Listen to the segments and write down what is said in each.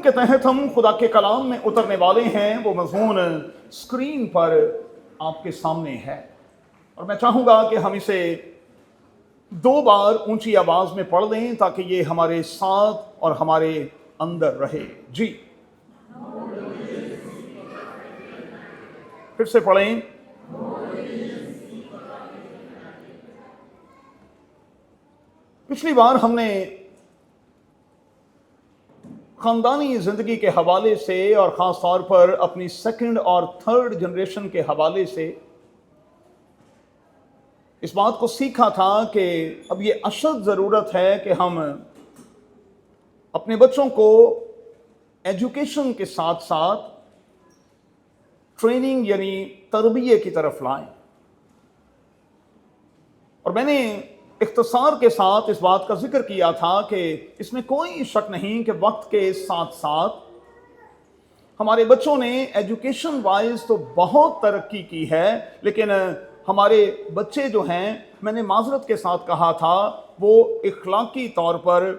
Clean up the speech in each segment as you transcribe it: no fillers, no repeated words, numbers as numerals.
के तहत हम खुदा के कलाम में उतरने वाले हैं वो मज़मून स्क्रीन पर आपके सामने है, और मैं चाहूँगा कि हम इसे 2 बार ऊंची आवाज़ में पढ़ लें ताकि ये हमारे साथ और हमारे अंदर रहे। जी, फिर से पढ़ें। पिछली बार हमने खानदानी जिंदगी के हवाले से और ख़ास तौर पर अपनी सेकंड और थर्ड जनरेशन के हवाले से इस बात को सीखा था कि अब ये अशद ज़रूरत है कि हम अपने बच्चों को एजुकेशन के साथ साथ ट्रेनिंग यानी तरबियत की तरफ लाएं। और मैंने इख्तिसार के साथ इस बात का जिक्र किया था कि इसमें कोई शक नहीं कि वक्त के साथ साथ हमारे बच्चों ने एजुकेशन वाइज तो बहुत तरक्की की है, लेकिन हमारे बच्चे जो हैं, मैंने माजरत के साथ कहा था, वो इखलाकी तौर पर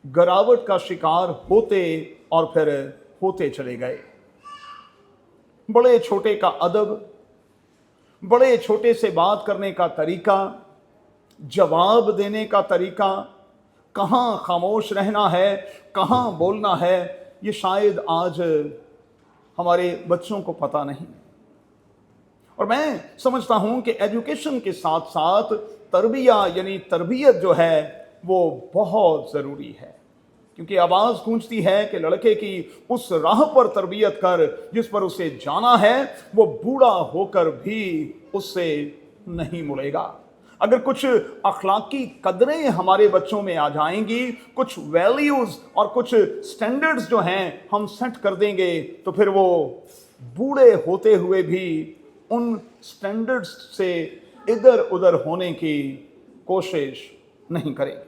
गिरावट का शिकार होते और फिर होते चले गए। बड़े छोटे का अदब, बड़े छोटे से बात करने का तरीका, जवाब देने का तरीका, कहाँ खामोश रहना है, कहाँ बोलना है, ये शायद आज हमारे बच्चों को पता नहीं। और मैं समझता हूँ कि एजुकेशन के साथ साथ तरबिया यानी तरबियत जो है वो बहुत ज़रूरी है, क्योंकि आवाज़ गूंजती है कि लड़के की उस राह पर तरबियत कर जिस पर उसे जाना है, वो बूढ़ा होकर भी उससे नहीं मुड़ेगा। अगर कुछ अखलाकी कदरें हमारे बच्चों में आ जाएंगी, कुछ वैल्यूज़ और कुछ स्टैंडर्ड्स जो हैं हम सेट कर देंगे, तो फिर वो बूढ़े होते हुए भी उन स्टैंडर्ड्स से इधर उधर होने की कोशिश नहीं करेंगे।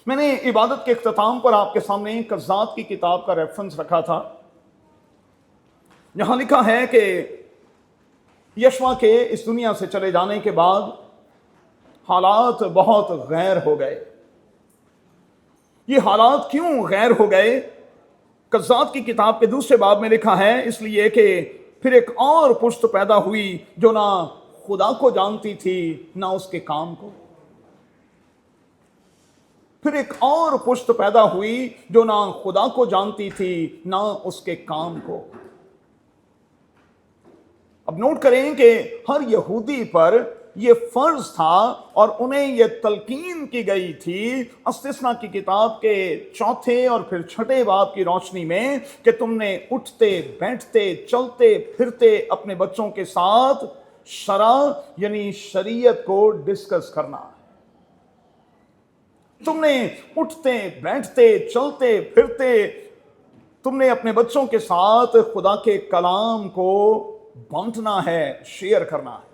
मैंने इबादत के इख्तिताम पर आपके सामने कज़्ज़ात की किताब का रेफरेंस रखा था। यहाँ लिखा है कि यशवा के इस दुनिया से चले जाने के बाद हालात बहुत गैर हो गए। ये हालात क्यों गैर हो गए? कज़्ज़ात की किताब के दूसरे बाब में लिखा है, इसलिए कि फिर एक और पुश्त पैदा हुई जो ना खुदा को जानती थी ना उसके काम को। फिर एक और पुश्त पैदा हुई जो ना खुदा को जानती थी ना उसके काम को। अब नोट करें कि हर यहूदी पर ये फर्ज था और उन्हें ये तलकीन की गई थी इस्तिस्ना की किताब के 4 और फिर 6 बाब की रोशनी में कि तुमने उठते बैठते चलते फिरते अपने बच्चों के साथ शरा यानी शरीयत को डिस्कस करना है। तुमने उठते बैठते चलते फिरते तुमने अपने बच्चों के साथ खुदा के कलाम को बांटना है, शेयर करना है।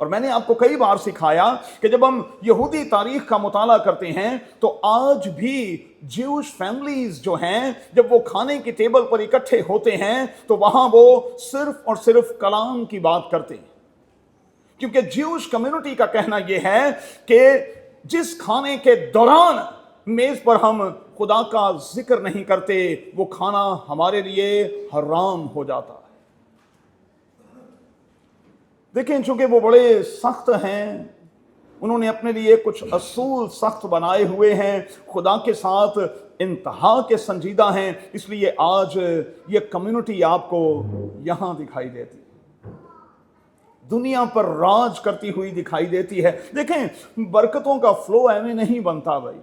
और मैंने आपको कई बार सिखाया कि जब हम यहूदी तारीख का मुताला करते हैं तो आज भी ज्यूश फैमिलीज जो हैं, जब वो खाने की टेबल पर इकट्ठे होते हैं तो वहां वो सिर्फ और सिर्फ कलाम की बात करते हैं, क्योंकि ज्यूश कम्युनिटी का कहना यह है कि जिस खाने के दौरान मेज पर हम खुदा का जिक्र नहीं करते वो खाना हमारे लिए हराम हो जाता है। देखें, चूंकि वो बड़े सख्त हैं, उन्होंने अपने लिए कुछ असूल सख्त बनाए हुए हैं, खुदा के साथ इंतहा के संजीदा हैं, इसलिए आज ये कम्युनिटी आपको यहां दिखाई देती है, दुनिया पर राज करती हुई दिखाई देती है। देखें, बरकतों का फ्लो ऐਵੇਂ नहीं बनता भाई,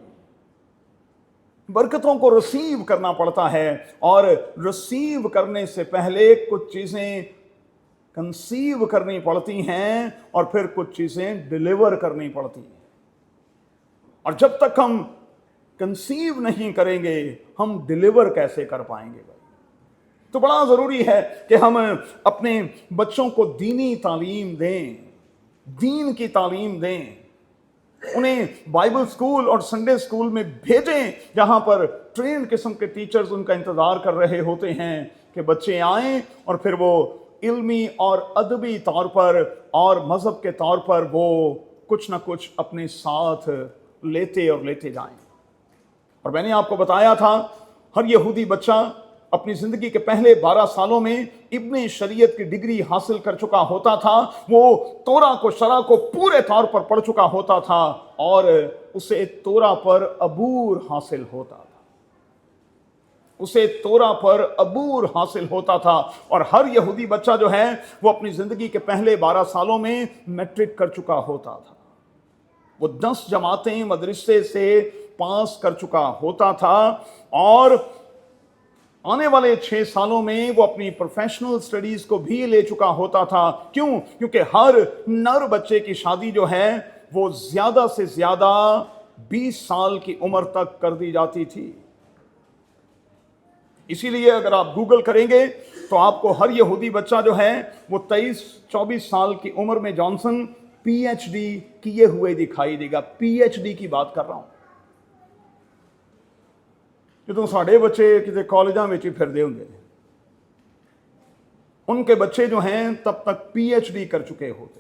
बरकतों को रिसीव करना पड़ता है, और रिसीव करने से पहले कुछ चीजें कंसीव करनी पड़ती हैं और फिर कुछ चीजें डिलीवर करनी पड़ती हैं। और जब तक हम कंसीव नहीं करेंगे हम डिलीवर कैसे कर पाएंगे भाई? तो बड़ा जरूरी है कि हम अपने बच्चों को दीनी तालीम दें, दीन की तालीम दें, उन्हें बाइबल स्कूल और संडे स्कूल में भेजें जहां पर ट्रेन किस्म के टीचर्स उनका इंतजार कर रहे होते हैं कि बच्चे आएं और फिर वो इल्मी और अदबी तौर पर और मजहब के तौर पर वो कुछ ना कुछ अपने साथ लेते और लेते जाएं। और मैंने आपको बताया था ہر یہودی بچہ اپنی زندگی کے پہلے 12 سالوں میں ابن شریعت کی ڈگری حاصل کر چکا ہوتا تھا. وہ تورا کو شرع کو پورے طور پر پڑھ چکا ہوتا تھا اور اسے تورا پر عبور حاصل ہوتا تھا. اسے تورا پر عبور حاصل ہوتا تھا. اور ہر یہودی بچہ جو ہے وہ اپنی زندگی کے پہلے 12 سالوں میں میٹرک کر چکا ہوتا تھا. وہ 10 جماعتیں مدرسے سے پاس کر چکا ہوتا تھا اور آنے والے 6 سالوں میں وہ اپنی پروفیشنل سٹڈیز کو بھی لے چکا ہوتا تھا. کیوں؟ کیونکہ ہر نر بچے کی شادی جو ہے وہ زیادہ سے زیادہ 20 سال کی عمر تک کر دی جاتی تھی. اسی لیے اگر آپ گوگل کریں گے تو آپ کو ہر یہودی بچہ جو ہے وہ 23-24 سال کی عمر میں جانسن پی ایچ ڈی کیے ہوئے دکھائی دے گا. پی ایچ ڈی کی بات کر رہا ہوں. جدوں ساڈے بچے کسی کالجاں وچ ہی پھردے ہوندے نے, ان کے بچے جو ہیں تب تک پی ایچ ڈی کر چکے ہوتے.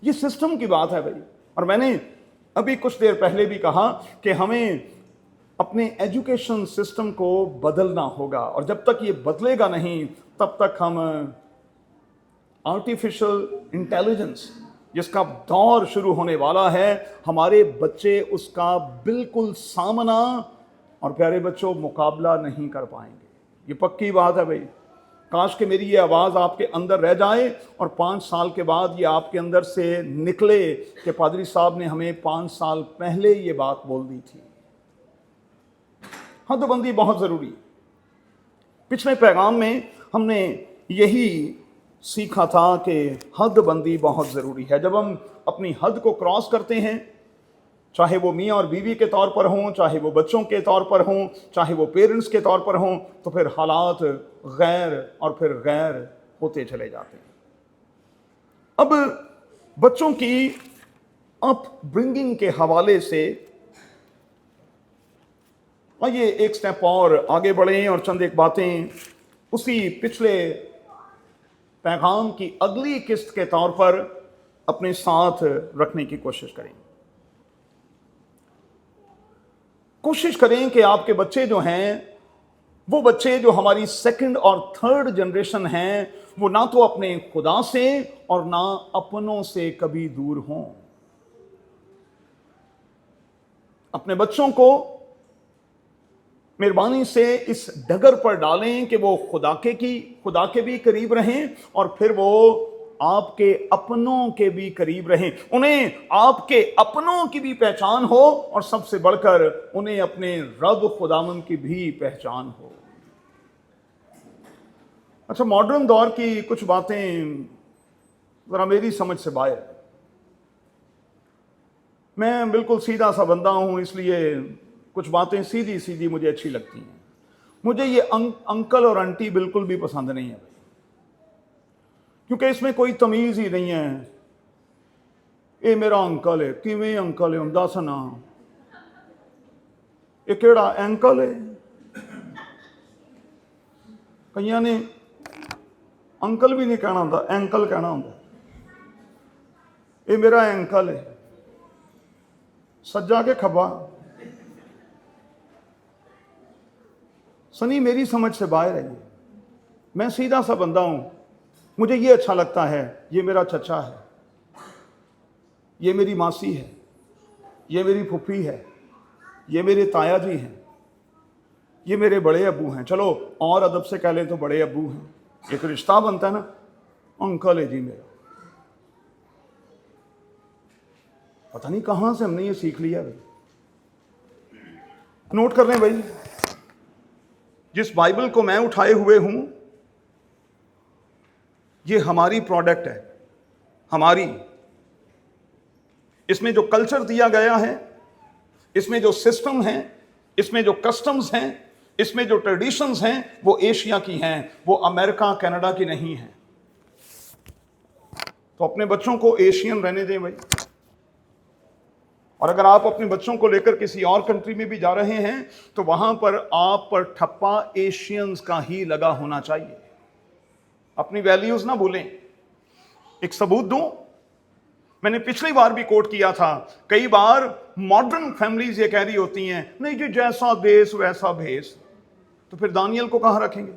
یہ سسٹم کی بات ہے بھائی. اور میں نے ابھی کچھ دیر پہلے بھی کہا کہ ہمیں اپنے ایجوکیشن سسٹم کو بدلنا ہوگا, اور جب تک یہ بدلے گا نہیں تب تک ہم آرٹیفیشل انٹیلیجنس جس کا دور شروع ہونے والا ہے, ہمارے بچے اس کا بالکل سامنا اور پیارے بچوں مقابلہ نہیں کر پائیں گے. یہ پکی بات ہے بھائی. کاش کہ میری یہ آواز آپ کے اندر رہ جائے اور 5 سال کے بعد یہ آپ کے اندر سے نکلے کہ پادری صاحب نے ہمیں 5 سال پہلے یہ بات بول دی تھی. حد بندی بہت ضروری ہے. پچھلے پیغام میں ہم نے یہی سیکھا تھا کہ حد بندی بہت ضروری ہے. جب ہم اپنی حد کو کراس کرتے ہیں, چاہے وہ میاں اور بیوی کے طور پر ہوں, چاہے وہ بچوں کے طور پر ہوں, چاہے وہ پیرنٹس کے طور پر ہوں, تو پھر حالات غیر اور پھر غیر ہوتے چلے جاتے ہیں. اب بچوں کی اپ برنگنگ کے حوالے سے آئیے ایک سٹیپ اور آگے بڑھیں اور چند ایک باتیں اسی پچھلے پیغام کی اگلی قسط کے طور پر اپنے ساتھ رکھنے کی کوشش کریں. کوشش کریں کہ آپ کے بچے جو ہیں, وہ بچے جو ہماری 2nd اور 3rd جنریشن ہیں, وہ نہ تو اپنے خدا سے اور نہ اپنوں سے کبھی دور ہوں. اپنے بچوں کو مہربانی سے اس ڈگر پر ڈالیں کہ وہ خدا کے بھی قریب رہیں اور پھر وہ آپ کے اپنوں کے بھی قریب رہیں. انہیں آپ کے اپنوں کی بھی پہچان ہو اور سب سے بڑھ کر انہیں اپنے رب خداوند کی بھی پہچان ہو. اچھا, ماڈرن دور کی کچھ باتیں ذرا میری سمجھ سے باہر. میں بالکل سیدھا سا بندہ ہوں, اس لیے کچھ باتیں سیدھی سیدھی مجھے اچھی لگتی ہیں. مجھے یہ انکل اور انٹی بالکل بھی پسند نہیں ہے, کیونکہ اس میں کوئی تمیز ہی نہیں ہے. اے میرا انکل ہے, کیویں انکل ہے, دس نا یہ کیڑا اینکل ہے. کئیاں نے انکل بھی نہیں کہنا ہوتا, اینکل کہنا ہوتا. اے میرا اینکل ہے, سجا کے کھبا. سنی میری سمجھ سے باہر ہے. یہ میں سیدھا سا بندہ ہوں, مجھے یہ اچھا لگتا ہے, یہ میرا چچا ہے, یہ میری ماسی ہے, یہ میری پھپھی ہے, یہ میرے تایا جی ہیں, یہ میرے بڑے ابو ہیں. چلو اور ادب سے کہہ لیں تو بڑے ابو ہیں. ایک رشتہ بنتا ہے نا, انکل ہے جی میرا. پتہ نہیں کہاں سے ہم نے یہ سیکھ لیا بھائی. نوٹ کر لیں بھائی, جس بائبل کو میں اٹھائے ہوئے ہوں یہ ہماری پروڈکٹ ہے, ہماری. اس میں جو کلچر دیا گیا ہے, اس میں جو سسٹم ہیں, اس میں جو کسٹمز ہیں, اس میں جو ٹریڈیشنز ہیں, وہ ایشیا کی ہیں, وہ امریکہ کینیڈا کی نہیں ہیں. تو اپنے بچوں کو ایشین رہنے دیں بھائی. اور اگر آپ اپنے بچوں کو لے کر کسی اور کنٹری میں بھی جا رہے ہیں تو وہاں پر آپ پر ٹھپا ایشینز کا ہی لگا ہونا چاہیے. اپنی ویلیوز نہ بھولیں. ایک ثبوت دوں, میں نے پچھلی بار بھی کوٹ کیا تھا, کئی بار ماڈرن فیملیز یہ کہہ رہی ہوتی ہیں نہیں جی جیسا دیس ویسا بھیس. تو پھر دانیل کو کہاں رکھیں گے؟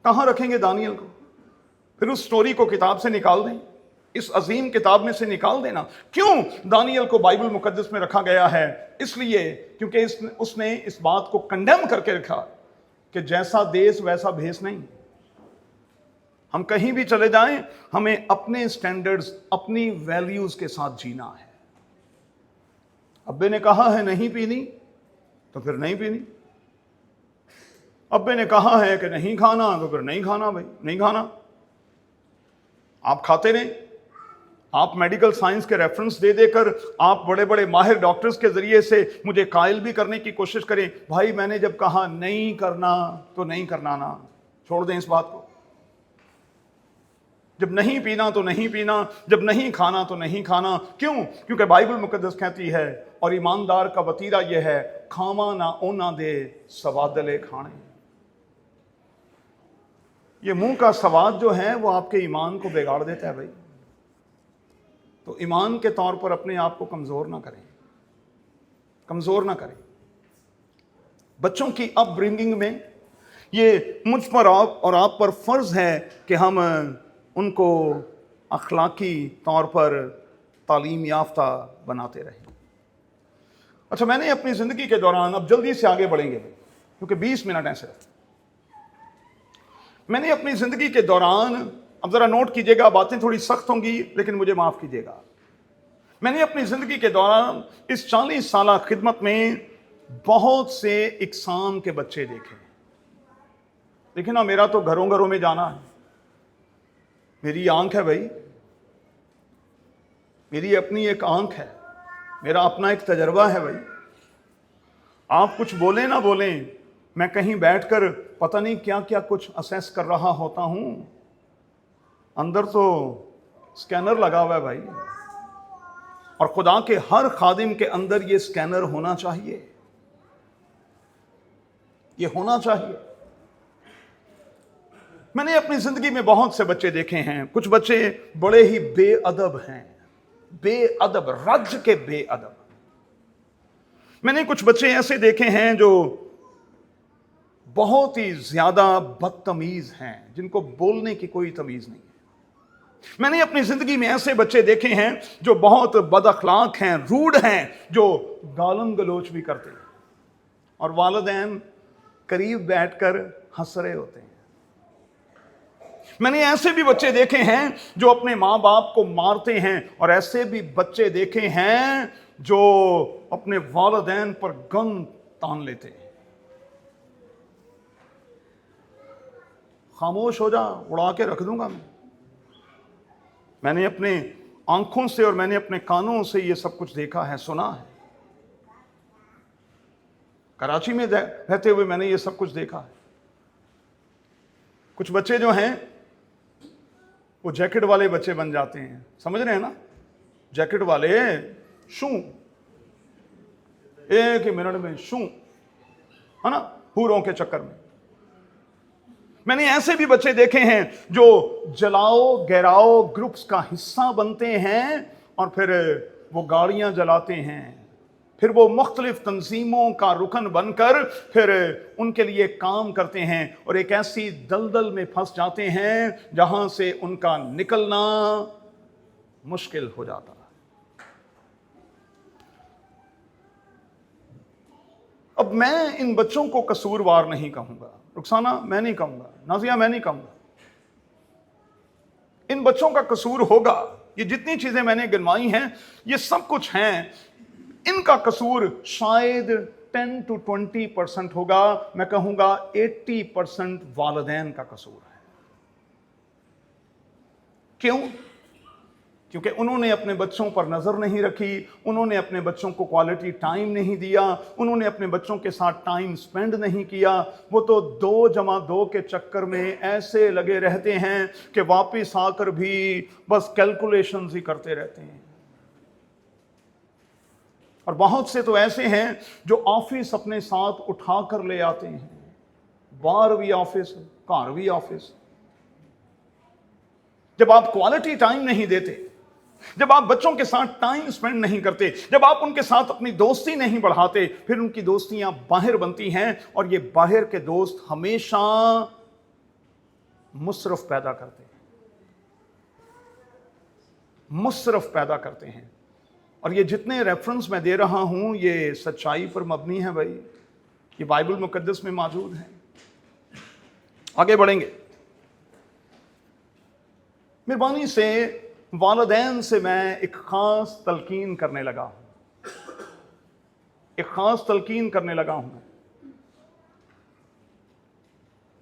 کہاں رکھیں گے دانیل کو؟ پھر اس سٹوری کو کتاب سے نکال دیں، اس عظیم کتاب میں سے نکال دینا۔ کیوں دانیل کو بائبل مقدس میں رکھا گیا ہے؟ اس لیے کیونکہ اس نے اس بات کو کنڈیم کر کے رکھا کہ جیسا دیس ویسا بھیس نہیں۔ ہم کہیں بھی چلے جائیں، ہمیں اپنے سٹینڈرڈز، اپنی ویلیوز کے ساتھ جینا ہے۔ ابے نے کہا ہے نہیں پینی تو پھر نہیں پینی، ابے نے کہا ہے کہ نہیں کھانا تو پھر نہیں کھانا، بھائی نہیں کھانا۔ آپ کھاتے رہیں، آپ میڈیکل سائنس کے ریفرنس دے دے کر آپ بڑے بڑے ماہر ڈاکٹرز کے ذریعے سے مجھے قائل بھی کرنے کی کوشش کریں، بھائی میں نے جب کہا نہیں کرنا تو نہیں کرنا نا، چھوڑ دیں اس بات کو۔ جب نہیں پینا تو نہیں پینا، جب نہیں کھانا تو نہیں کھانا۔ کیوں؟ کیونکہ بائبل مقدس کہتی ہے اور ایماندار کا وتیرہ یہ ہے، کھاما نہ اونا دے سوادلے کھانے۔ یہ منہ کا سواد جو ہے وہ آپ کے ایمان کو بگاڑ دیتا ہے بھائی۔ تو ایمان کے طور پر اپنے آپ کو کمزور نہ کریں، کمزور نہ کریں۔ بچوں کی اپ برنگنگ میں یہ مجھ پر اور آپ پر فرض ہے کہ ہم ان کو اخلاقی طور پر تعلیم یافتہ بناتے رہیں۔ اچھا، میں نے اپنی زندگی کے دوران، اب جلدی سے آگے بڑھیں گے کیونکہ 20 منٹ ہیں صرف۔ میں نے اپنی زندگی کے دوران، اب ذرا نوٹ کیجئے گا، باتیں تھوڑی سخت ہوں گی لیکن مجھے معاف کیجئے گا، میں نے اپنی زندگی کے دوران اس 40 سالہ خدمت میں بہت سے اقسام کے بچے دیکھے۔ دیکھیں نا، میرا تو گھروں گھروں میں جانا ہے، میری آنکھ ہے بھائی، میری اپنی ایک آنکھ ہے، میرا اپنا ایک تجربہ ہے بھائی۔ آپ کچھ بولیں نہ بولیں، میں کہیں بیٹھ کر پتہ نہیں کیا کیا کچھ اسیس کر رہا ہوتا ہوں، اندر تو سکینر لگا ہوا ہے بھائی، اور خدا کے ہر خادم کے اندر یہ سکینر ہونا چاہیے، یہ ہونا چاہیے۔ میں نے اپنی زندگی میں بہت سے بچے دیکھے ہیں، کچھ بچے بڑے ہی بے ادب ہیں، بے ادب، رج کے بے ادب۔ میں نے کچھ بچے ایسے دیکھے ہیں جو بہت ہی زیادہ بدتمیز ہیں، جن کو بولنے کی کوئی تمیز نہیں ہے۔ میں نے اپنی زندگی میں ایسے بچے دیکھے ہیں جو بہت بد اخلاق ہیں، روڈ ہیں، جو گالن گلوچ بھی کرتے ہیں، اور والدین قریب بیٹھ کر ہنس رہے ہوتے ہیں۔ میں نے ایسے بھی بچے دیکھے ہیں جو اپنے ماں باپ کو مارتے ہیں، اور ایسے بھی بچے دیکھے ہیں جو اپنے والدین پر گن تان لیتے ہیں۔ خاموش ہو جا، اڑا کے رکھ دوں گا میں نے اپنے آنکھوں سے اور میں نے اپنے کانوں سے یہ سب کچھ دیکھا ہے، سنا ہے۔ کراچی میں رہتے ہوئے میں نے یہ سب کچھ دیکھا ہے۔ کچھ بچے جو ہیں وہ جیکٹ والے بچے بن جاتے ہیں، سمجھ رہے ہیں نا؟ جیکٹ والے شوں، ایک ہی منٹ میں شوں، ہے نا، حوروں کے چکر میں۔ میں نے ایسے بھی بچے دیکھے ہیں جو جلاؤ گراؤ گروپس کا حصہ بنتے ہیں، اور پھر وہ گاڑیاں جلاتے ہیں، پھر وہ مختلف تنظیموں کا رکن بن کر پھر ان کے لیے کام کرتے ہیں، اور ایک ایسی دلدل میں پھنس جاتے ہیں جہاں سے ان کا نکلنا مشکل ہو جاتا ہے۔ اب میں ان بچوں کو قصوروار نہیں کہوں گا، رخسانہ میں نہیں کہوں گا، نازیہ میں نہیں کہوں گا، ان بچوں کا قصور ہوگا۔ یہ جتنی چیزیں میں نے گنوائی ہیں یہ سب کچھ ہیں، ان کا قصور شاید 10 to 20% ہوگا، میں کہوں گا 80% والدین کا قصور ہے۔ کیوں؟ کیونکہ انہوں نے اپنے بچوں پر نظر نہیں رکھی، انہوں نے اپنے بچوں کو کوالٹی ٹائم نہیں دیا، انہوں نے اپنے بچوں کے ساتھ ٹائم سپینڈ نہیں کیا۔ وہ تو 2+2 کے چکر میں ایسے لگے رہتے ہیں کہ واپس آ کر بھی بس کیلکولیشنز ہی کرتے رہتے ہیں۔ اور بہت سے تو ایسے ہیں جو آفس اپنے ساتھ اٹھا کر لے آتے ہیں، باہر بھی آفس، گھر بھی آفس۔ جب آپ کوالٹی ٹائم نہیں دیتے جب آپ بچوں کے ساتھ ٹائم سپینڈ نہیں کرتے، جب آپ ان کے ساتھ اپنی دوستی نہیں بڑھاتے، پھر ان کی دوستیاں باہر بنتی ہیں، اور یہ باہر کے دوست ہمیشہ مصرف پیدا کرتے ہیں، مصرف پیدا کرتے ہیں۔ اور یہ جتنے ریفرنس میں دے رہا ہوں یہ سچائی پر مبنی ہے بھائی، یہ بائبل مقدس میں موجود ہے۔ آگے بڑھیں گے۔ مہربانی سے والدین سے میں ایک خاص تلقین کرنے لگا ہوں، ایک خاص تلقین کرنے لگا ہوں۔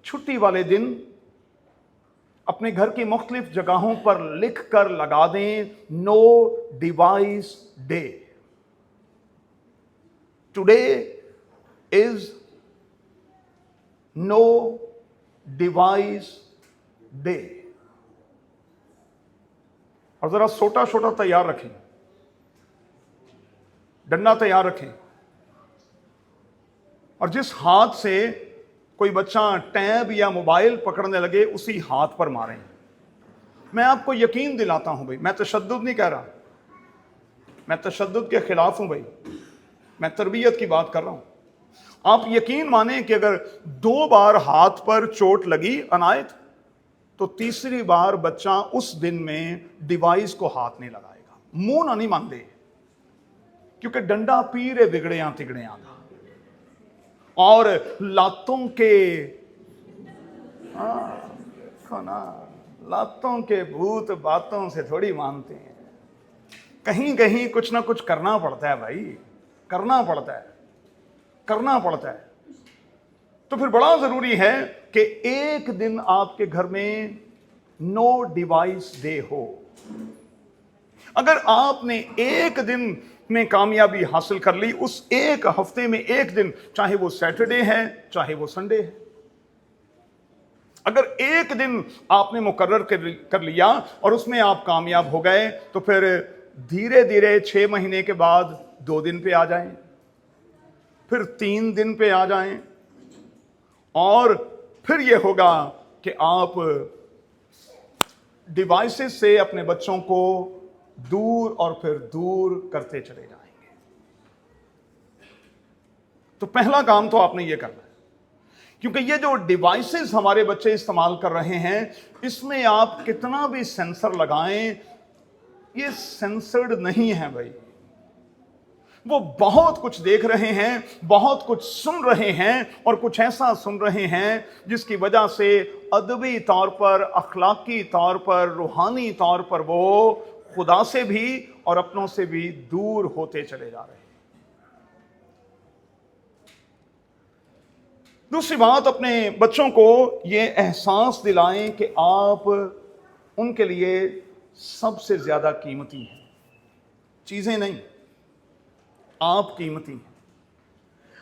چھٹی والے دن اپنے گھر کی مختلف جگہوں پر لکھ کر لگا دیں no device day. Today is no device day. اور ذرا چھوٹا چھوٹا تیار رکھیں، ڈنڈا تیار رکھیں، اور جس ہاتھ سے کوئی بچہ ٹیب یا موبائل پکڑنے لگے اسی ہاتھ پر ماریں۔ میں آپ کو یقین دلاتا ہوں بھائی، میں تشدد نہیں کہہ رہا، میں تشدد کے خلاف ہوں بھائی، میں تربیت کی بات کر رہا ہوں۔ آپ یقین مانیں کہ اگر 2 بار ہاتھ پر چوٹ لگی عنایت، تو تیسری بار بچہ اس دن میں ڈیوائس کو ہاتھ نہیں لگائے گا، منہ نہ نہیں مان دے، کیونکہ ڈنڈا پیرے بگڑیاں تگڑیاں تھا۔ اور لاتوں کے لاتوں کے بھوت باتوں سے تھوڑی مانتے ہیں، کہیں کہیں کچھ نہ کچھ کرنا پڑتا ہے بھائی، کرنا پڑتا ہے، کرنا پڑتا ہے۔ تو پھر بڑا ضروری ہے کہ ایک دن آپ کے گھر میں نو ڈیوائس ڈے ہو۔ اگر آپ نے ایک دن میں کامیابی حاصل کر لی، اس ایک ہفتے میں ایک دن، چاہے وہ سیٹرڈے ہے چاہے وہ سنڈے ہے، اگر ایک دن آپ نے مقرر کر لیا اور اس میں آپ کامیاب ہو گئے، تو پھر دھیرے دھیرے 6 مہینے کے بعد 2 دن پہ آ جائیں، پھر 3 دن پہ آ جائیں، اور پھر یہ ہوگا کہ آپ ڈیوائسز سے اپنے بچوں کو دور اور پھر دور کرتے چلے جائیں گے۔ تو پہلا کام تو آپ نے یہ کرنا ہے، کیونکہ یہ جو ڈیوائسز ہمارے بچے استعمال کر رہے ہیں، اس میں آپ کتنا بھی سینسر لگائیں، یہ سینسرڈ نہیں ہے بھائی۔ وہ بہت کچھ دیکھ رہے ہیں، بہت کچھ سن رہے ہیں، اور کچھ ایسا سن رہے ہیں جس کی وجہ سے ادبی طور پر، اخلاقی طور پر، روحانی طور پر وہ خدا سے بھی اور اپنوں سے بھی دور ہوتے چلے جا رہے ہیں۔ دوسری بات، اپنے بچوں کو یہ احساس دلائیں کہ آپ ان کے لیے سب سے زیادہ قیمتی ہیں، چیزیں نہیں، آپ قیمتی ہیں۔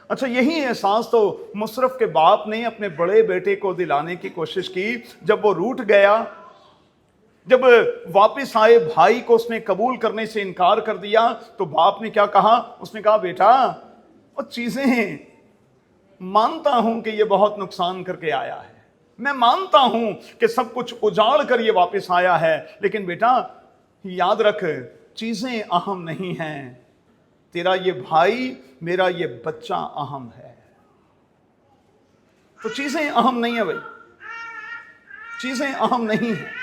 اچھا، یہی احساس تو مصرف کے باپ نے اپنے بڑے بیٹے کو دلانے کی کوشش کی۔ جب وہ روٹھ گیا، جب واپس آئے، بھائی کو اس نے قبول کرنے سے انکار کر دیا، تو باپ نے کیا کہا؟ اس نے کہا بیٹا، وہ چیزیں مانتا ہوں کہ یہ بہت نقصان کر کے آیا ہے، میں مانتا ہوں کہ سب کچھ اجاڑ کر یہ واپس آیا ہے، لیکن بیٹا یاد رکھ، چیزیں اہم نہیں ہیں، تیرا یہ بھائی، میرا یہ بچہ اہم ہے۔ تو چیزیں اہم نہیں ہیں بھائی، چیزیں اہم نہیں ہیں۔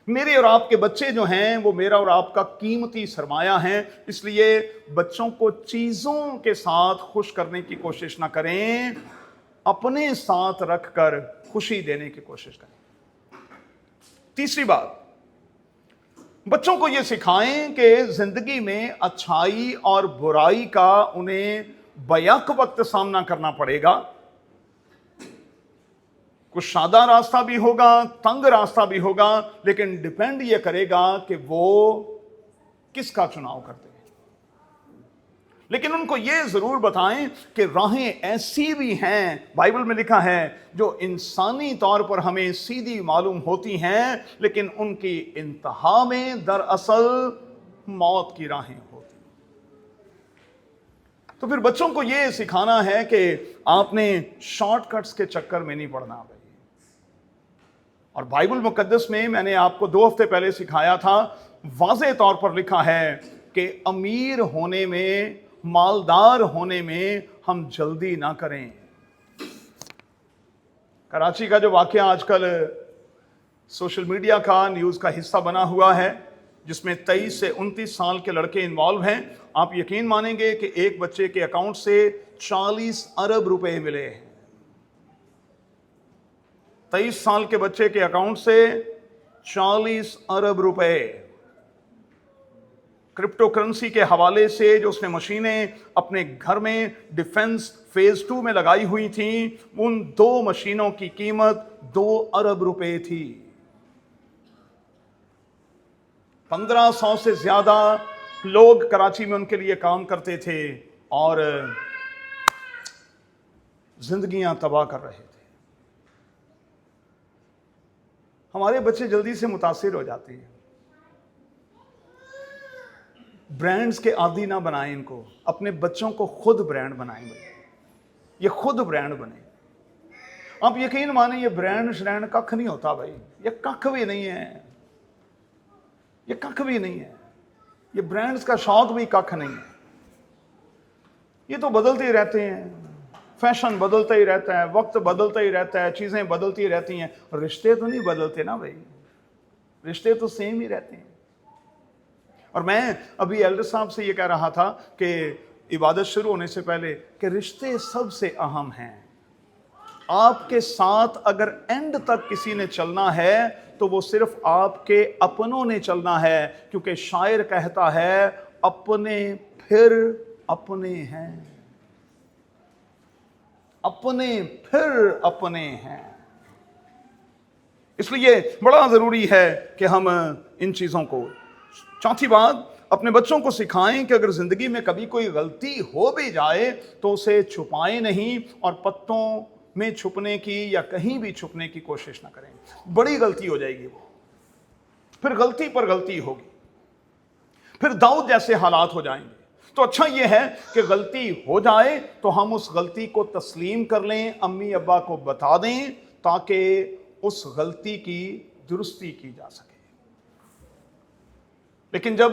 میرے اور آپ کے بچے جو ہیں وہ میرا اور آپ کا قیمتی سرمایہ ہیں، اس لیے بچوں کو چیزوں کے ساتھ خوش کرنے کی کوشش نہ کریں، اپنے ساتھ رکھ کر خوشی دینے کی کوشش کریں۔ تیسری بات، بچوں کو یہ سکھائیں کہ زندگی میں اچھائی اور برائی کا انہیں بیک وقت سامنا کرنا پڑے گا۔ کچھ سادہ راستہ بھی ہوگا، تنگ راستہ بھی ہوگا، لیکن ڈیپینڈ یہ کرے گا کہ وہ کس کا چناؤ کرتے ہیں۔ لیکن ان کو یہ ضرور بتائیں کہ راہیں ایسی بھی ہیں، بائبل میں لکھا ہے، جو انسانی طور پر ہمیں سیدھی معلوم ہوتی ہیں، لیکن ان کی انتہا میں دراصل موت کی راہیں ہوتی ہیں۔ تو پھر بچوں کو یہ سکھانا ہے کہ آپ نے شارٹ کٹس کے چکر میں نہیں پڑنا بھائی۔ اور بائبل مقدس میں نے آپ کو 2 ہفتے پہلے سکھایا تھا वाज़ेह तौर पर लिखा है कि अमीर होने में, मालदार होने में हम जल्दी ना करें। कराची का जो वाक़या आजकल सोशल मीडिया का, न्यूज़ का हिस्सा बना हुआ है, जिसमें 23 से 29 साल के लड़के इन्वॉल्व हैं, आप यकीन मानेंगे कि एक बच्चे के अकाउंट से 40 अरब रुपए मिले हैं। 23 साल के बच्चे के अकाउंट से 40 अरब रुपए क्रिप्टो करेंसी के हवाले से, जो उसने मशीनें अपने घर में डिफेंस फेज 2 में लगाई हुई थी, उन 2 मशीनों की कीमत 2 अरब रुपए थी। 1500 से ज्यादा लोग कराची में उनके लिए काम करते थे और जिंदगियां तबाह कर रहे थे। हमारे बच्चे जल्दी से मुतासिर हो जाते हैं। ब्रांड्स के आदी ना बनाएं इनको, अपने बच्चों को खुद ब्रांड बनाएं भाई, ये खुद ब्रांड बने। आप यकीन माने ये ब्रांड श्रैंड कख नहीं होता भाई, ये कख भी नहीं है, ये कख भी नहीं है, ये ब्रांड्स का शौक भी कख नहीं है। ये तो बदलते ही रहते हैं, फैशन बदलता ही रहता है, वक्त बदलता ही रहता है, चीजें बदलती रहती हैं, रिश्ते तो नहीं बदलते ना भाई, रिश्ते तो सेम ही रहते हैं। और मैं अभी एल्डर साहब से ये कह रहा था कि इबादत शुरू होने से पहले कि रिश्ते सबसे अहम हैं। आपके साथ अगर एंड तक किसी ने चलना है तो वो सिर्फ आपके अपनों ने चलना है, क्योंकि शायर कहता है अपने फिर अपने हैं, अपने फिर अपने हैं। इसलिए बड़ा जरूरी है कि हम इन चीजों को, चौथी बात, अपने बच्चों को सिखाएं कि अगर जिंदगी में कभी कोई गलती हो भी जाए तो उसे छुपाएं नहीं और पत्तों में छुपने की या कहीं भी छुपने की कोशिश ना करें। बड़ी गलती हो जाएगी वो, फिर गलती पर गलती होगी, फिर दाऊद जैसे हालात हो जाएंगे। तो अच्छा ये है कि गलती हो जाए तो हम उस गलती को तस्लीम कर लें, अम्मी अब्बा को बता दें, ताकि उस गलती की दुरुस्ती की जा सके। लेकिन जब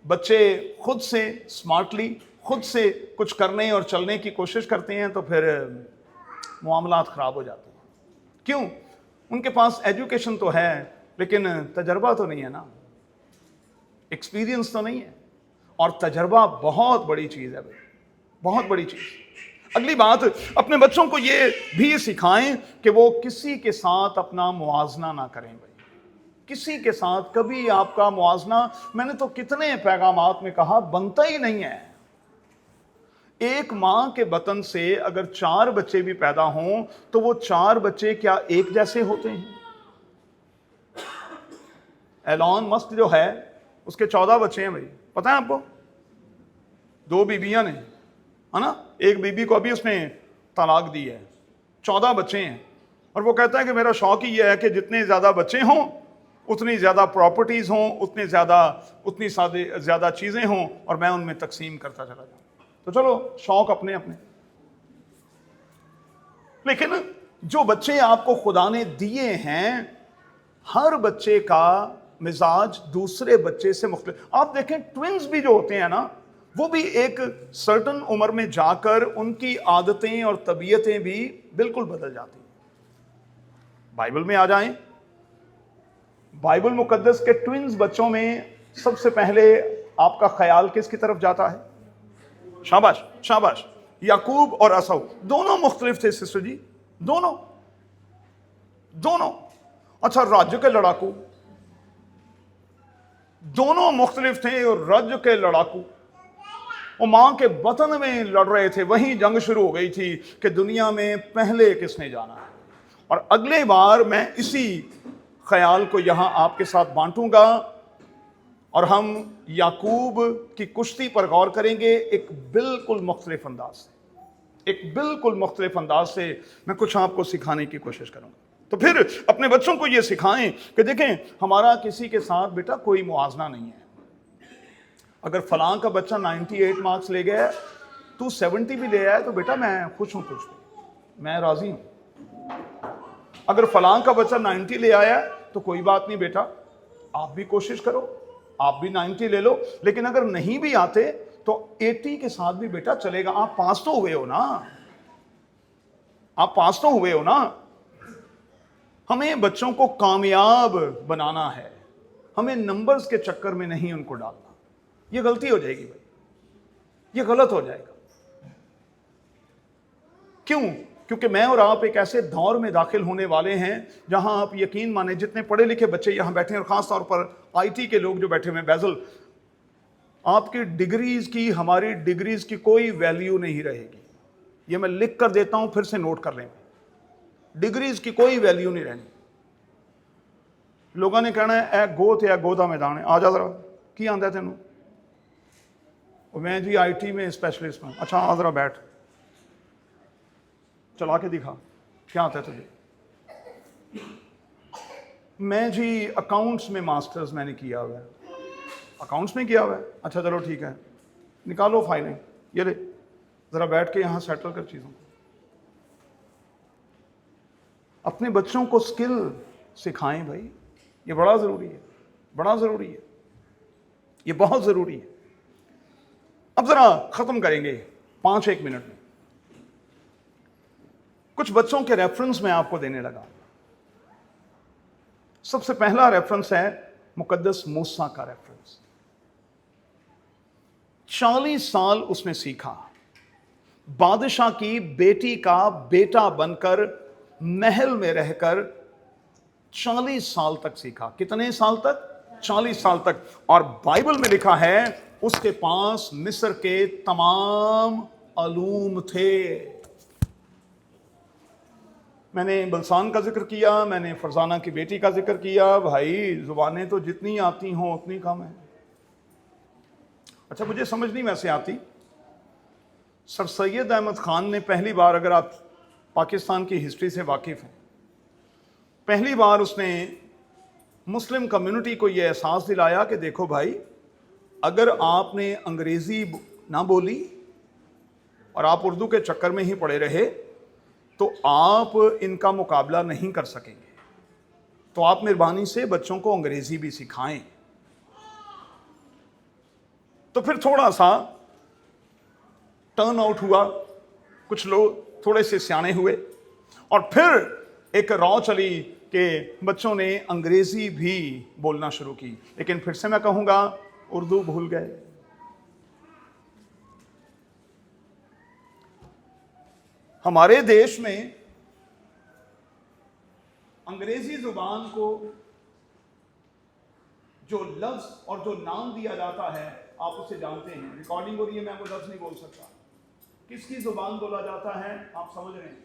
बच्चे खुद से स्मार्टली, खुद से कुछ करने और चलने की कोशिश करते हैं तो फिर मामलात ख़राब हो जाते हैं। क्यों? उनके पास एजुकेशन तो है लेकिन तजर्बा तो नहीं है ना, एक्सपीरियंस तो नहीं है, और तजर्बा बहुत बड़ी चीज़ है भाई, बहुत बड़ी चीज़। अगली बात, अपने बच्चों को ये भी सिखाएं कि वो किसी के साथ अपना मुआजना ना करें भाई, किसी के साथ कभी आपका मुआजना, मैंने तो कितने पैगामात में कहा, बनता ही नहीं है। एक मां के बतन से अगर 4 बच्चे भी पैदा हों तो वो 4 बच्चे क्या एक जैसे होते हैं? एलॉन मस्क जो है उसके 14 बच्चे हैं भाई, पता है आपको? 2 बीबियां ने, है ना, एक बीबी को अभी उसने तलाक दी है, 14 बच्चे हैं। और वो कहता है कि मेरा शौक ही यह है कि जितने ज्यादा बच्चे हों उतनी ज्यादा प्रॉपर्टीज हों, उतनी ज्यादा चीजें हों और मैं उनमें तकसीम करता चला जाऊं। तो चलो, शौक अपने अपने, लेकिन जो बच्चे आपको खुदा ने दिए हैं, हर बच्चे का मिजाज दूसरे बच्चे से मुख्तलिफ। आप देखें, ट्विंस भी जो होते हैं ना, वो भी एक सर्टन उम्र में जाकर उनकी आदतें और तबीयतें भी बिल्कुल बदल जाती हैं। बाइबल में आ जाएं, बाइबल मुकद्दस के ट्विंस बच्चों में सबसे पहले आपका ख्याल किसकी तरफ जाता है? शाबाश शाबाश, याकूब और असौ, दोनों मुख्तलिफ थे सिस्टर जी, दोनों। अच्छा, राज्य के लड़ाकू, दोनों मुख्तलिफ थे। और राज्य के लड़ाकू वो मां के वतन में लड़ रहे थे, वहीं जंग शुरू हो गई थी कि दुनिया में पहले किसने जाना है। और अगले बार मैं इसी ख्याल को यहां आपके साथ बांटूंगा और हम याकूब की कुश्ती पर गौर करेंगे एक बिल्कुल मुख्तलिफ अंदाज से, एक बिल्कुल मुख्तलिफ अंदाज से मैं कुछ आपको सिखाने की कोशिश करूंगा। तो फिर अपने बच्चों को यह सिखाएं कि देखें, हमारा किसी के साथ बेटा कोई मुआवजा नहीं है। अगर फलां का बच्चा 98 मार्क्स ले गया, तू 70 भी ले आया तो बेटा मैं खुश हूं, तुझ पे मैं राजी हूं। अगर फलां का बच्चा 90 ले आया तो कोई बात नहीं बेटा, आप भी कोशिश करो, आप भी 90 ले लो, लेकिन अगर नहीं भी आते तो 80 के साथ भी बेटा चलेगा। आप पास तो हुए हो ना, आप पास तो हुए हो ना। हमें बच्चों को कामयाब बनाना है, हमें नंबर्स के चक्कर में नहीं उनको डालना। ये गलती हो जाएगी भाई, ये गलत हो जाएगा। क्यों? क्योंकि मैं और आप एक ऐसे दौर में दाखिल होने वाले हैं जहां आप यकीन माने, जितने पढ़े लिखे बच्चे यहां बैठे हैं और खास तौर पर आईटी के लोग जो बैठे हुए हैं, बैजल, आपकी डिग्रीज की, हमारी डिग्रीज की कोई वैल्यू नहीं रहेगी। ये मैं लिख कर देता हूं, फिर से नोट कर लेंगे। डिग्रीज की कोई वैल्यू नहीं रहनी। लोगों ने कहना है ए गोत या गोदा मैदान है, आ जा जरा, की आंदा है तेनू? मैं जी आईटी में स्पेशलिस्ट हूं। अच्छा आ जरा बैठ, चला के दिखा, क्या आता है तुझे? मैं जी अकाउंट्स में मास्टर्स मैंने किया हुआ है। अकाउंट्स में किया हुआ है? अच्छा चलो ठीक है, निकालो फाइलें, ये ले जरा बैठ के यहाँ सेटल कर चीज़ों को। अपने बच्चों को स्किल सिखाएं भाई, ये बड़ा ज़रूरी है, बड़ा ज़रूरी है, ये बहुत ज़रूरी है। अब ज़रा ख़त्म करेंगे 5-1 मिनट में। कुछ बच्चों के रेफरेंस मैं आपको देने लगा। सबसे पहला रेफरेंस है मुकद्दस मूसा का रेफरेंस। 40 साल उसने सीखा, बादशाह की बेटी का बेटा बनकर महल में रहकर 40 साल तक सीखा। कितने साल तक? 40 साल तक। और बाइबल में लिखा है उसके पास मिस्र के तमाम अलूम थे। मैंने बलसान का जिक्र किया, मैंने फरजाना की बेटी का जिक्र किया। भाई जुबानें तो जितनी आती हों उतनी कम है। अच्छा मुझे समझ नहीं वैसे आती, सर सैयद अहमद खान ने पहली बार, अगर आप पाकिस्तान की हिस्ट्री से वाकिफ हैं, पहली बार उसने मुस्लिम कम्युनिटी को यह एहसास दिलाया कि देखो भाई, अगर आपने अंग्रेज़ी ना बोली और आप उर्दू के चक्कर में ही पड़े रहे तो आप इनका मुकाबला नहीं कर सकेंगे। तो आप मेहरबानी से बच्चों को अंग्रेज़ी भी सिखाएं। तो फिर थोड़ा सा टर्न आउट हुआ, कुछ लोग थोड़े से सियाने हुए और फिर एक रौ चली कि बच्चों ने अंग्रेज़ी भी बोलना शुरू की। लेकिन फिर से मैं कहूँगा, उर्दू भूल गए। हमारे देश में अंग्रेजी जुबान को जो लफ्ज और जो नाम दिया जाता है आप उसे जानते हैं। रिकॉर्डिंग हो रही है, मैं वो लफ्ज नहीं बोल सकता। किसकी जुबान बोला जाता है आप समझ रहे हैं?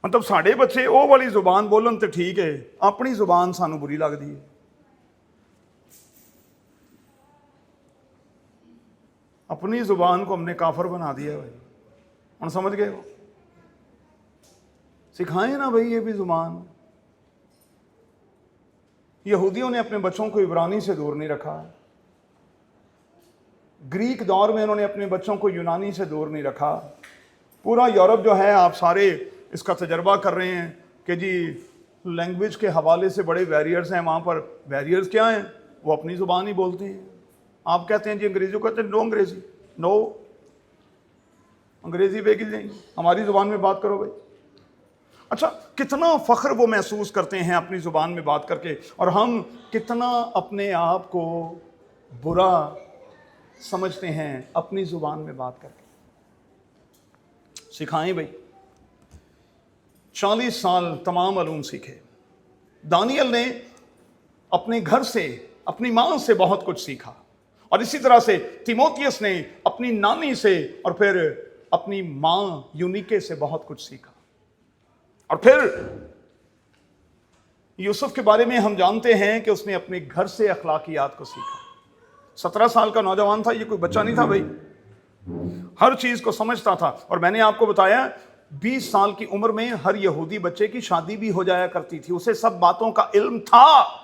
मतलब साढ़े बच्चे वो वाली जुबान बोलन तो ठीक है, अपनी जुबान सानू बुरी लगती है। अपनी जुबान को हमने काफर बना दिया भाई। हम समझ गए हो? सिखाएं ना भाई ये भी जुबान। यहूदियों ने अपने बच्चों को इब्रानी से दूर नहीं रखा, ग्रीक दौर में उन्होंने अपने बच्चों को यूनानी से दूर नहीं रखा। पूरा यूरोप जो है, आप सारे इसका तजर्बा कर रहे हैं कि जी लैंग्वेज के हवाले से बड़े बैरियर्स हैं। वहाँ पर बैरियर्स क्या हैं? वो अपनी ज़ुबान ही बोलते हैं। आप कहते हैं जी अंग्रेज़ी, कहते हैं नो अंग्रेज़ी, नो अंग्रेज़ी बेगी नहीं, हमारी ज़ुबान में बात करो भाई। अच्छा, कितना फ़ख्र वो महसूस करते हैं अपनी ज़ुबान में बात करके, और हम कितना अपने आप को बुरा समझते हैं अपनी ज़ुबान में बात करके। सिखाएं भाई। 40 साल तमाम अलूम सीखे। दानियल ने अपने घर से, अपनी माँ से बहुत कुछ सीखा, और इसी तरह से तीमोथियस ने अपनी नानी से और फिर अपनी माँ यूनिके से बहुत कुछ सीखा। और फिर यूसुफ के बारे में हम जानते हैं कि उसने अपने घर से अखलाकियात को सीखा। 17 साल का नौजवान था, ये कोई बच्चा नहीं था भाई, हर चीज को समझता था। और मैंने आपको बताया 20 साल की उम्र में हर यहूदी बच्चे की शादी भी हो जाया करती थी, उसे सब बातों का इल्म था।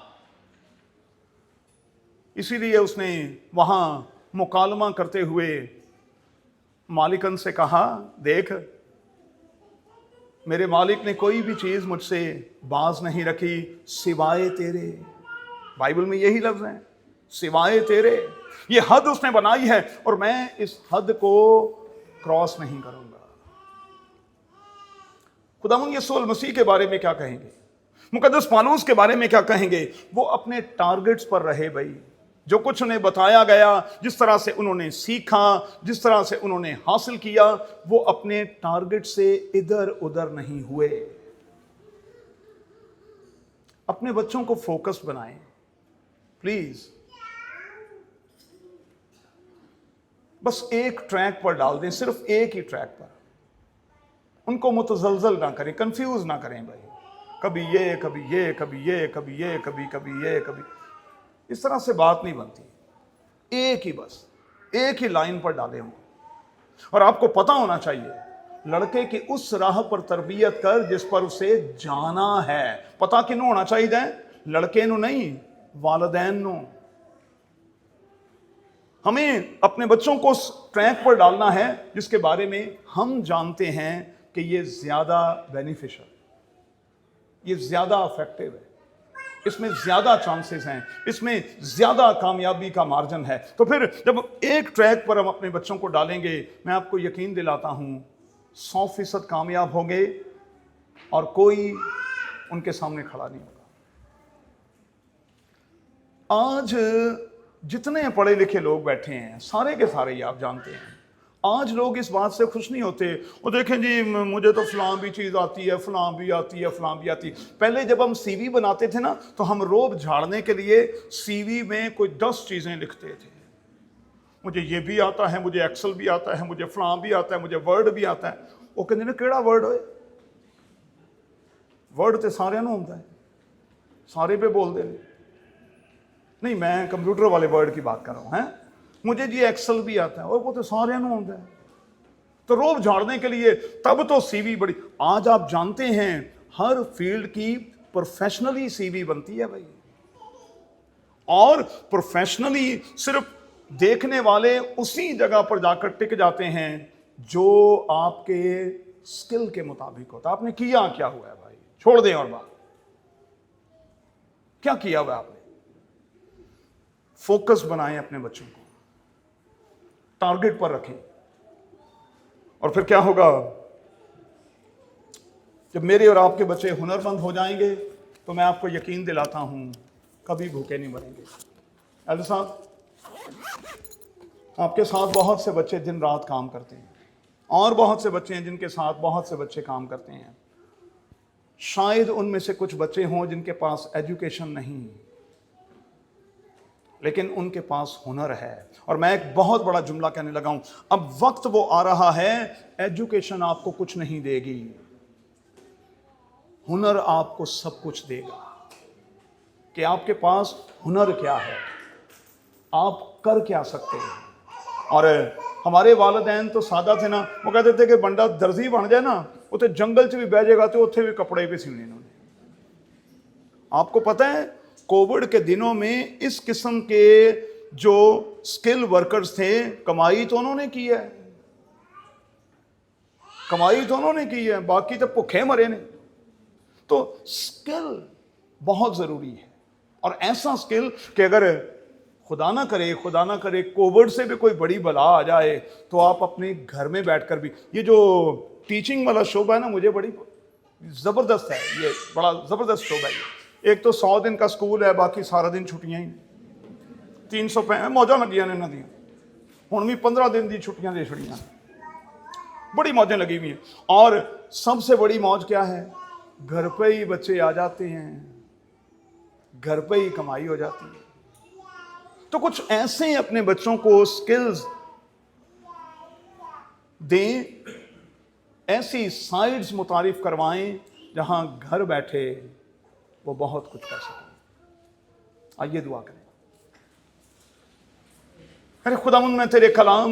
इसीलिए उसने वहां मुकालमा करते हुए मालिकन से कहा, देख मेरे मालिक ने कोई भी चीज मुझसे बाज नहीं रखी सिवाय तेरे, बाइबल में यही लफ्ज हैं, सिवाय तेरे। ये हद उसने बनाई है और मैं इस हद को क्रॉस नहीं करूंगा। खुदावंद यीशु मसीह के बारे में क्या कहेंगे, मुकद्दस पौलुस के बारे में क्या कहेंगे? वो अपने टारगेट्स पर रहे भाई। जो कुछ उन्हें बताया गया, जिस तरह से उन्होंने सीखा, जिस तरह से उन्होंने हासिल किया, वो अपने टारगेट से इधर उधर नहीं हुए। अपने बच्चों को फोकस बनाएं प्लीज। बस एक ट्रैक पर डाल दें, सिर्फ एक ही ट्रैक पर। उनको मुतजलजल ना करें, कंफ्यूज ना करें भाई। कभी ये, कभी ये, कभी ये, कभी ये, कभी ये, कभी इस तरह से बात नहीं बनती। एक ही, बस एक ही लाइन पर डालें उनको। और आपको पता होना चाहिए, लड़के की उस राह पर तरबियत कर जिस पर उसे जाना है। पता किन्नू होना चाहिए? लड़के नू नहीं, वालिदैन नू। हमें अपने बच्चों को उस ट्रैक पर डालना है जिसके बारे में हम जानते हैं कि ये ज्यादा बेनिफिशियल, ये ज्यादा इफेक्टिव है, इसमें ज्यादा चांसेस हैं, इसमें ज्यादा कामयाबी का मार्जिन है। तो फिर जब एक ट्रैक पर हम अपने बच्चों को डालेंगे, मैं आपको यकीन दिलाता हूं 100% कामयाब होंगे और कोई उनके सामने खड़ा नहीं होगा। आज जितने पढ़े लिखे लोग बैठे हैं, सारे के सारे ही आप जानते हैं, आज लोग इस बात से खुश नहीं होते। वो देखें जी, मुझे तो फलां भी चीज़ आती है, फलां भी आती है, फलां भी आती है। पहले जब हम सीवी बनाते थे ना, तो हम रोब झाड़ने के लिए सीवी में कोई 10 चीज़ें लिखते थे। मुझे ये भी आता है, मुझे एक्सेल भी आता है, मुझे फलां भी आता है, मुझे वर्ड भी आता है। वो कहते ने केड़ा वर्ड होए? वर्ड तो सारे नूं होंदा है, सारे पे बोलते हैं। नहीं, मैं कंप्यूटर वाले वर्ड की बात कर रहा हूँ। हैं, मुझे जी एक्सेल भी आता है और वो तो सारे नूं होंदा है। तो रोब झाड़ने के लिए तब तो सीवी बड़ी। आज आप जानते हैं हर फील्ड की प्रोफेशनली सीवी बनती है भाई। और प्रोफेशनली सिर्फ देखने वाले उसी जगह पर जाकर टिक जाते हैं जो आपके स्किल के मुताबिक होता है। आपने किया क्या हुआ है भाई, छोड़ दें और बात। क्या किया हुआ आपने? फोकस बनाएं अपने बच्चों को, टारगेट पर रखें। और फिर क्या होगा? जब मेरे और आपके बच्चे हुनरमंद हो जाएंगे तो मैं आपको यकीन दिलाता हूं कभी भूखे नहीं मरेंगे। एल्डर साहब, आपके साथ बहुत से बच्चे दिन रात काम करते हैं और बहुत से बच्चे हैं जिनके साथ बहुत से बच्चे काम करते हैं। शायद उनमें से कुछ बच्चे हों जिनके पास एजुकेशन नहीं, लेकिन उनके पास हुनर है। और मैं एक बहुत बड़ा जुमला कहने लगा हूं, अब वक्त वो आ रहा है, एजुकेशन आपको कुछ नहीं देगी, हुनर आपको सब कुछ देगा। कि आपके पास हुनर क्या है, आप कर क्या सकते हैं। और हमारे वालिदैन तो सादा थे ना, वो कहते थे कि बंदा दर्जी बन जाए ना, उसे जंगल च भी बह जाएगा तो उत्थे भी कपड़े भी सीने इन्होंने। आपको पता है कोविड के दिनों में इस किस्म के जो स्किल वर्कर्स थे, कमाई तो उन्होंने की है, कमाई तो उन्होंने की है, बाकी तो भुखे मरे ने। तो स्किल बहुत जरूरी है, और ऐसा स्किल कि अगर खुदा ना करे कोविड से भी कोई बड़ी बला आ जाए तो आप अपने घर में बैठकर भी, ये जो टीचिंग वाला शोबा है ना, मुझे बड़ी जबरदस्त है, ये बड़ा जबरदस्त शोबा है। एक तो 100 दिन का स्कूल है, बाकी सारा दिन छुट्टियां ही 300 मौजा लगियां ने इन्हां दी। हुण भी 15 दिन की छुट्टियां दे छड़ियां, बड़ी मौजें लगी हुई हैं। और सबसे बड़ी मौज क्या है? घर पे ही बच्चे आ जाते हैं, घर पे ही कमाई हो जाती है। तो कुछ ऐसे अपने बच्चों को स्किल्स दें, ऐसी साइड्स मुतारिफ करवाएं जहां घर बैठे वो बहुत कुछ कर सकें। आइए दुआ करें। अरे खुदावंद, मैं तेरे कलाम